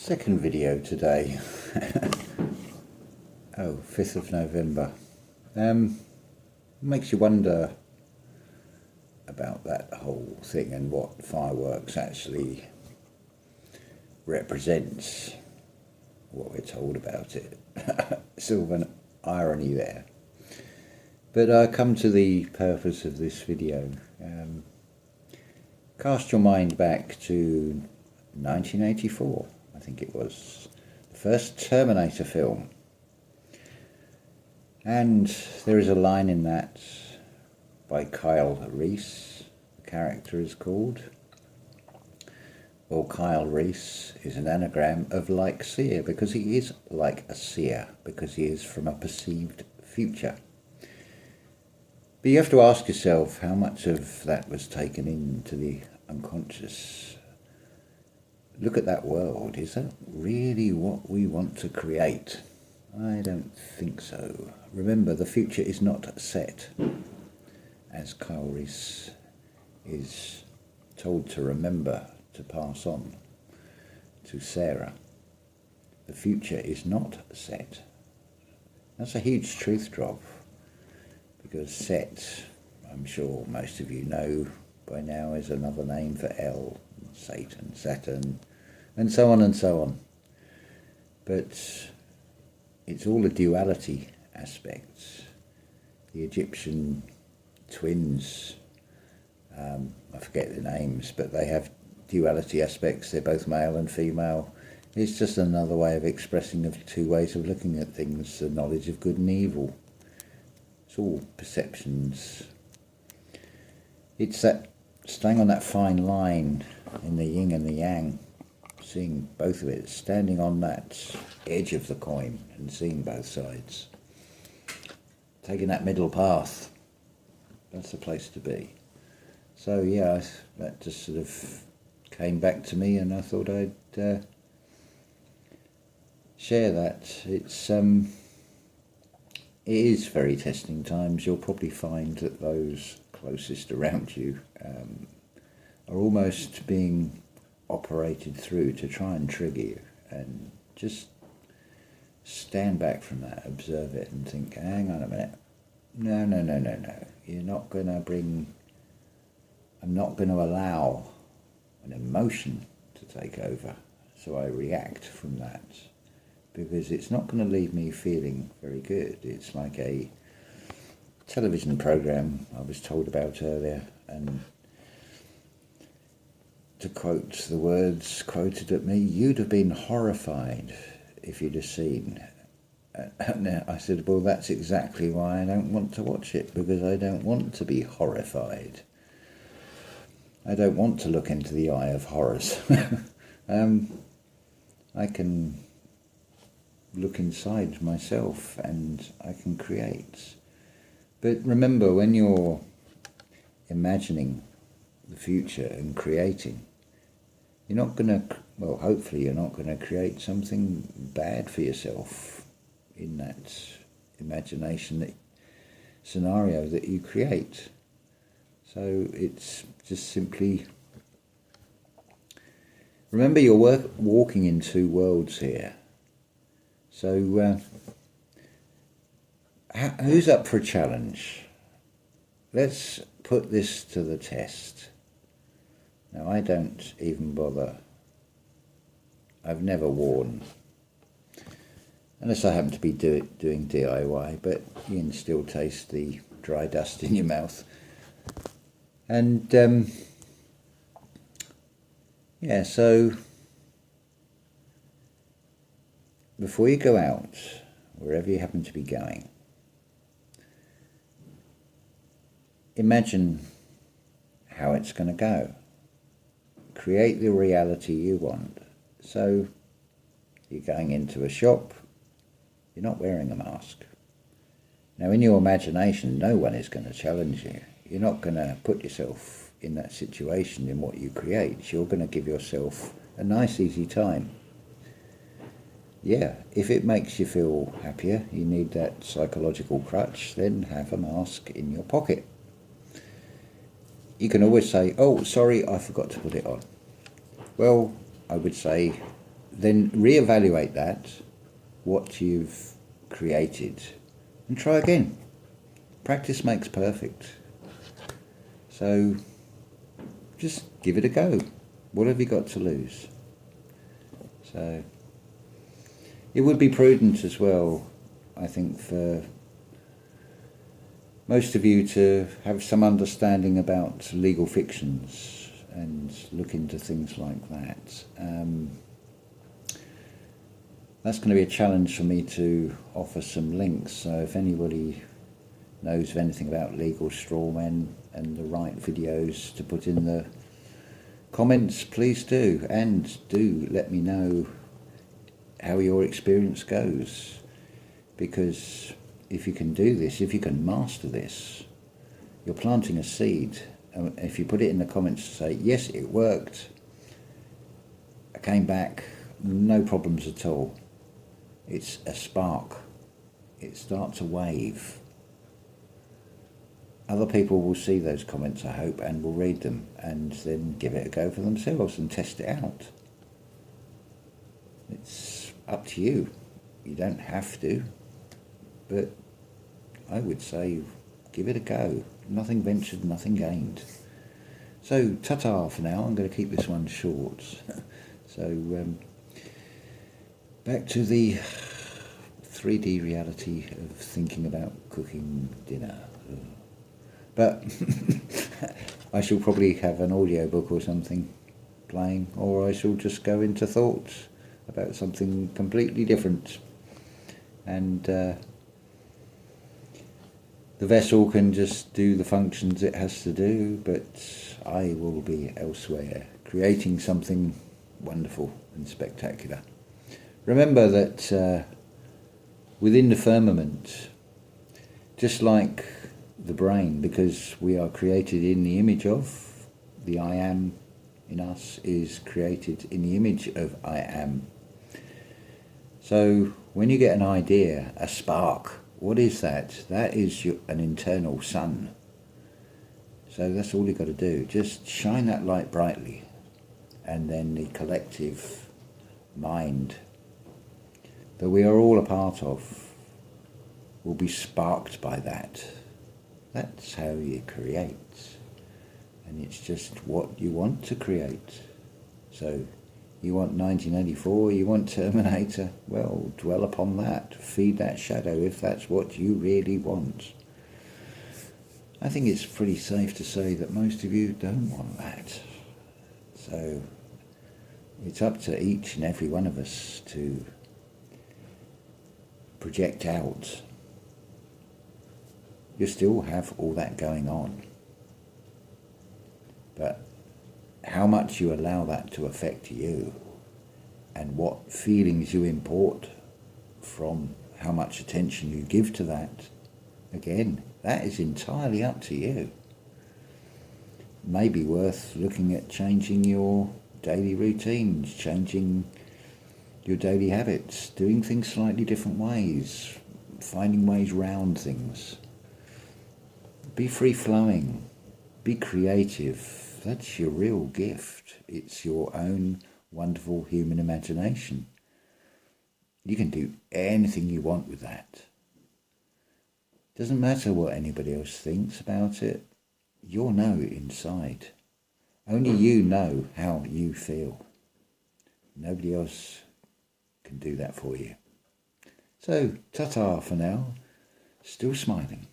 Second video today. Oh, 5th of November. Makes you wonder about that whole thing and what fireworks actually represents, what we're told about it. Sort of an irony there. But I come to the purpose of this video. Cast your mind back to 1984, I think it was, the first Terminator film. And there is a line in that by Kyle Rees, the character is called. Well, Kyle Rees is an anagram of like seer, because he is like a seer, because he is from a perceived future. But you have to ask yourself how much of that was taken into the unconscious. Look at that world. Is that really what we want to create? I don't think so. Remember, the future is not set, as Kyle Rees is told to remember to pass on to Sarah. The future is not set. That's a huge truth drop, because Sett, I'm sure most of you know by now, is another name for El, Satan, Saturn, and so on and so on. But it's all a duality aspect. The Egyptian twins, I forget the names, but they have duality aspects. They're both male and female. It's just another way of expressing of two ways of looking at things, the knowledge of good and evil. It's all perceptions. It's that staying on that fine line in the yin and the yang, seeing both of it, standing on that edge of the coin and seeing both sides. Taking that middle path, that's the place to be. So yeah, that just sort of came back to me, and I thought I'd share that. It is very testing times. You'll probably find that those closest around you are almost being operated through to try and trigger you, and just stand back from that, observe it and think, hang on a minute, no, you're not going to bring, I'm not going to allow an emotion to take over, so I react from that, because it's not going to leave me feeling very good. It's like a television program I was told about earlier, and to quote the words quoted at me, you'd have been horrified if you'd have seen. And I said, well, that's exactly why I don't want to watch it, because I don't want to be horrified. I don't want to look into the eye of horrors. I can look inside myself and I can create. But remember, when you're imagining the future and creating, you're not going to, well, hopefully you're not going to create something bad for yourself in that imagination, that scenario that you create. So it's just simply, remember, you're walking in two worlds here. So who's up for a challenge? Let's put this to the test. Now, I don't even bother. I've never worn, unless I happen to be doing DIY, but you can still taste the dry dust in your mouth. And yeah, so before you go out, wherever you happen to be going, imagine how it's going to go. Create the reality you want. So you're going into a shop, you're not wearing a mask. Now, in your imagination, no one is going to challenge you. You're not going to put yourself in that situation in what you create. You're going to give yourself a nice, easy time. Yeah, if it makes you feel happier, you need that psychological crutch, then have a mask in your pocket. You can always say, oh, sorry, I forgot to put it on. Well, I would say then reevaluate that, what you've created, and try again. Practice makes perfect. So just give it a go. What have you got to lose? So it would be prudent as well, I think, for most of you to have some understanding about legal fictions and look into things like that. That's going to be a challenge for me to offer some links, so if anybody knows of anything about legal strawmen and the right videos to put in the comments, please do, and do let me know how your experience goes, because if you can do this, if you can master this, you're planting a seed. And if you put it in the comments to say, yes, it worked, I came back, no problems at all, it's a spark, it starts a wave. Other people will see those comments, I hope, and will read them and then give it a go for themselves and test it out. It's up to you. You don't have to, but I would say give it a go. Nothing ventured, nothing gained. So, ta-ta for now. I'm going to keep this one short. So, back to the 3D reality of thinking about cooking dinner. But I shall probably have an audiobook or something playing, or I shall just go into thoughts about something completely different. And the vessel can just do the functions it has to do, but I will be elsewhere, creating something wonderful and spectacular. Remember that within the firmament, just like the brain, because we are created in the image of, the I am in us is created in the image of I am. So when you get an idea, a spark, what is that? That is an internal sun. So that's all you've got to do. Just shine that light brightly, and then the collective mind that we are all a part of will be sparked by that. That's how you create, and it's just what you want to create. So you want 1984, you want Terminator, well, dwell upon that, feed that shadow if that's what you really want. I think it's pretty safe to say that most of you don't want that. So it's up to each and every one of us to project out. You still have all that going on, but how much you allow that to affect you and what feelings you import from how much attention you give to that, again, that is entirely up to you. Maybe worth looking at changing your daily routines, changing your daily habits, doing things slightly different ways, finding ways round things. Be free-flowing, be creative. That's your real gift. It's your own wonderful human imagination. You can do anything you want with that. Doesn't matter what anybody else thinks about it. You'll know inside. Only you know how you feel. Nobody else can do that for you. So, ta-ta for now. Still smiling.